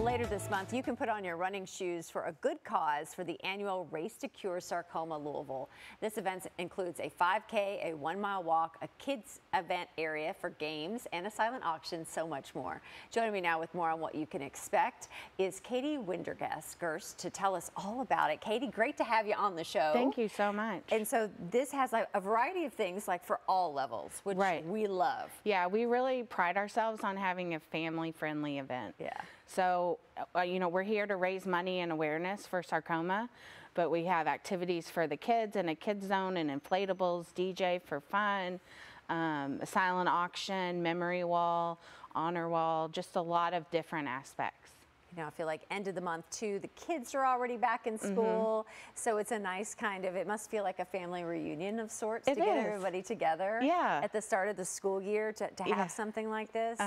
Later this month, you can put on your running shoes for a good cause for the annual Race to Cure Sarcoma Louisville. This event includes a 5K, a 1-mile walk, a kids event area for games, and a silent auction, so much more. Joining me now with more on what you can expect is Katie Windergast to tell us all about it. Katie, great to have you on the show. Thank you so much. And so this has like a variety of things like for all levels, which we love. Yeah, we really pride ourselves on having a family-friendly event. Yeah. So, you know, we're here to raise money and awareness for sarcoma, but we have activities for the kids and a kids zone and inflatables, DJ for fun, a silent auction, memory wall, honor wall, just a lot of different aspects. You know, I feel like end of the month too, the kids are already back in school, so it's a nice kind of, it must feel like a family reunion of sorts to get everybody together at the start of the school year to have something like this.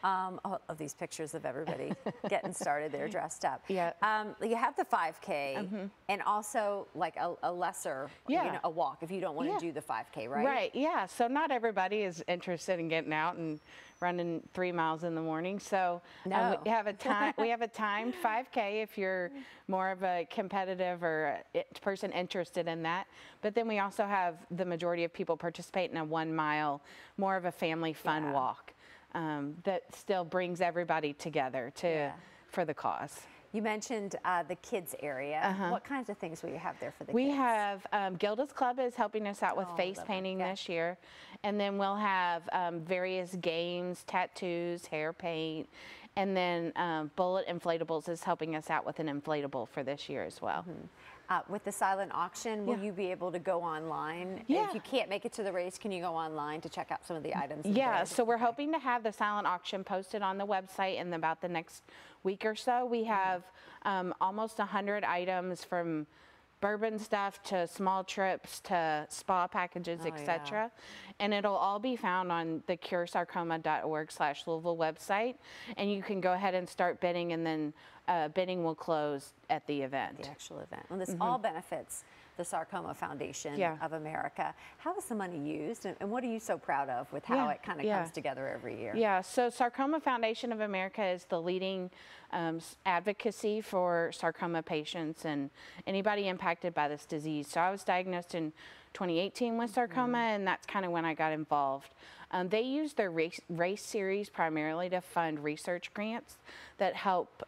All of these pictures of everybody getting started there dressed up. You have the 5K and also like a lesser, you know, a walk if you don't want to do the 5K, right? Right, yeah, so not everybody is interested in getting out and running 3 miles in the morning. So we have a timed 5K if you're more of a competitive or person interested in that. But then we also have the majority of people participate in a 1 mile, more of a family fun walk that still brings everybody together for the cause. You mentioned the kids area. What kinds of things will you have there for the kids? We have Gilda's Club is helping us out with face painting this year. And then we'll have various games, tattoos, hair paint. And then Bullet Inflatables is helping us out with an inflatable for this year as well. With the silent auction, will you be able to go online? If you can't make it to the race, can you go online to check out some of the items? So we're hoping to have the silent auction posted on the website in about the next week or so. We have almost 100 items from bourbon stuff to small trips to spa packages, etc. And it'll all be found on the curesarcoma.org/Louisville website. And you can go ahead and start bidding, and then bidding will close at the event. The actual event. And this all benefits the Sarcoma Foundation of America. How is the money used, and what are you so proud of with how it kind of comes together every year? So Sarcoma Foundation of America is the leading advocacy for sarcoma patients and anybody impacted by this disease. So I was diagnosed in 2018 with sarcoma, and that's kind of when I got involved. They use their race series primarily to fund research grants that help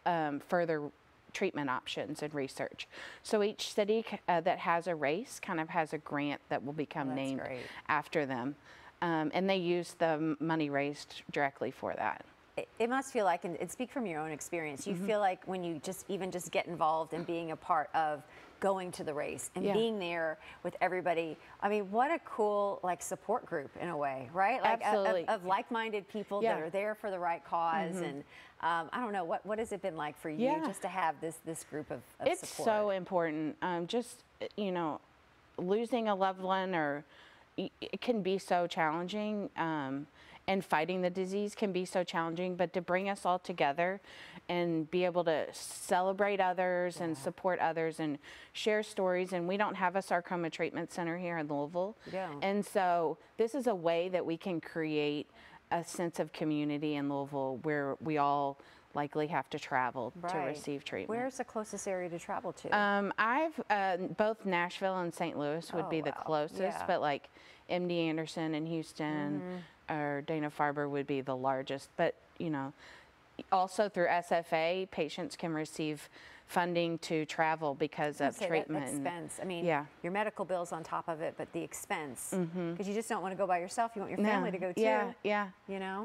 further treatment options and research. So each city that has a race kind of has a grant that will become named after them. And they use the money raised directly for that. It must feel like, and speak from your own experience, you feel like when you even just get involved in being a part of going to the race and being there with everybody. I mean, what a cool like support group in a way, right? Like of like-minded people that are there for the right cause. And I don't know, what has it been like for you just to have this group of support? It's so important. Just, you know, losing a loved one, or it can be so challenging. And fighting the disease can be so challenging, but to bring us all together and be able to celebrate others and support others and share stories. And we don't have a sarcoma treatment center here in Louisville. And so this is a way that we can create a sense of community in Louisville where we all likely have to travel to receive treatment. Where's the closest area to travel to? Both Nashville and St. Louis would be the closest, but like MD Anderson in Houston, or Dana-Farber would be the largest. But, you know, also through SFA, patients can receive funding to travel because of treatment. That expense. I mean, your medical bills on top of it, but the expense, because you just don't want to go by yourself. You want your family to go too. You know?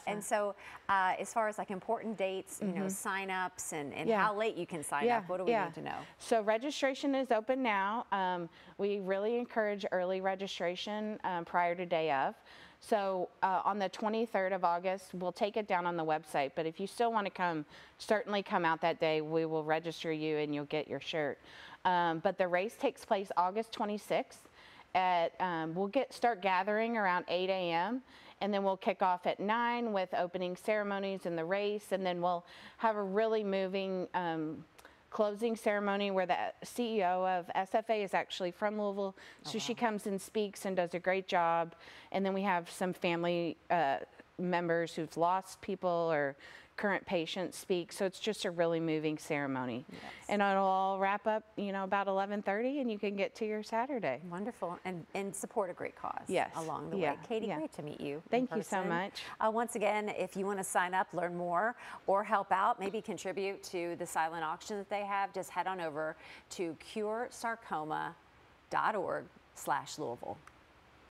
And so as far as like important dates, you know, sign-ups and how late you can sign up, what do we need to know? So registration is open now. We really encourage early registration prior to day of. So on the 23rd of August, we'll take it down on the website, but if you still want to come, certainly come out that day. We will register you and you'll get your shirt. But the race takes place August 26th. We'll start gathering around 8 a.m. and then we'll kick off at 9 with opening ceremonies and the race, and then we'll have a really moving closing ceremony where the CEO of SFA is actually from Louisville. So she comes and speaks and does a great job. And then we have some family members who've lost people or current patients speak. So it's just a really moving ceremony. Yes. And it'll all wrap up, you know, about 11:30, and you can get to your Saturday. Wonderful, and support a great cause along the Yeah. way. Katie, great to meet you. Thank you so much. Once again, if you want to sign up, learn more, or help out, maybe contribute to the silent auction that they have, just head on over to curesarcoma.org/Louisville.